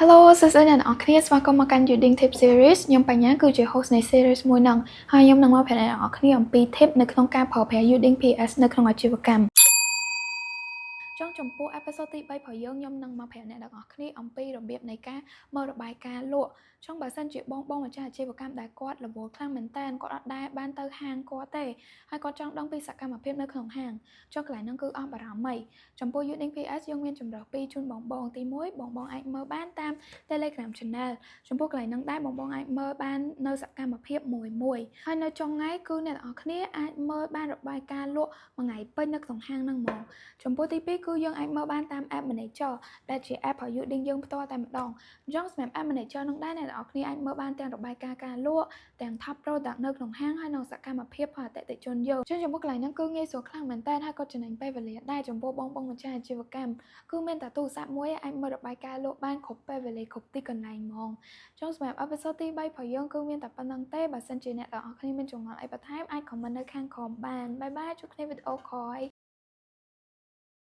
Hello សួស្តីអ្នកនរគ្នាស្វាគមន៍មកកាន់ Uding Tip Series ខ្ញុំបញ្ញាគឺជា host នៃ series មួយហ្នឹងហើយខ្ញុំនឹងមកប្រាប់អ្នកនរគ្នាអំពី tip នៅក្នុងការប្រើប្រាស់ Uding PS នៅក្នុងអាជីវកម្មចុងចំពោះ episode ទី3របស់យើងខ្ញុំនឹងមកប្រាប់អ្នកនរគ្នាអំពីរបៀបនៃការមើលរបាយការណ៍លក់ចុងបើសិនជាបងម្ចាស់អាជីវកម្មដែលគាត់រវល់ខ្លាំងមែនតើគាត់អត់ដែលបានទៅហាងគាត់ទេហើយគាត់ចង់ដឹងពីសកម្មភាពនៅក្នុងហាងចុងកន្លែងហ្នឹងគឺអស់បារម្ភអីចំពោះ Uding PS យើងមានចម្រើសពីរជូនបងទី1បងអាចមើលបានតាម Telegram Channel ចំពោះកន្លែងហ្នឹងដែរបងអាចមើលបាននៅសកម្មភាពមួយហើយនៅចុងថ្ងៃគឺអ្នកនរគ្នាអាចមើលបានរបាយការណ៍លក់មួយថ្ងៃពេញនៅក្នុងហាងហ្នឹងហ្មងចំពោះទី2គឺយើងអាចមើលបានតាម App Manager ដែលជា App របស់ Uding យើងផ្ទាល់តែម្ដងអញ្ចឹងសម្រាប់ App Manager ហ្នឹងដែរអ្នកនរគ្នាអាចមើលបានទាំងរបាយការណ៍ការលក់ទាំង Top Product នៅក្នុងហាងហើយនិងសកម្មភាពរបស់អតិថិជនយើងអញ្ចឹងចំពោះកន្លែងហ្នឹងគឺងាយស្រួលខ្លាំងមែនតើហើយក៏ចំណេញពេលវេលាដែរចំពោះបងម្ចាស់អាជីវកម្មគឺមានតែទូរស័ព្ទមួយអាចមើលរបាយការណ៍លក់បានគ្រប់ពេលវេលាគ្រប់ទីកន្លែងហ្មងចុងសម្រាប់ episode ទី3របស់យើងគឺមានតែប៉ុណ្្នឹងទេបើសិនជាអ្នកទាំងអស់គ្នាមានចម្ងល់អីបន្ថែមអាច comment នៅខាងក្រោមបានបាយបាយជួបគ្នាវីដេអូក្រោយ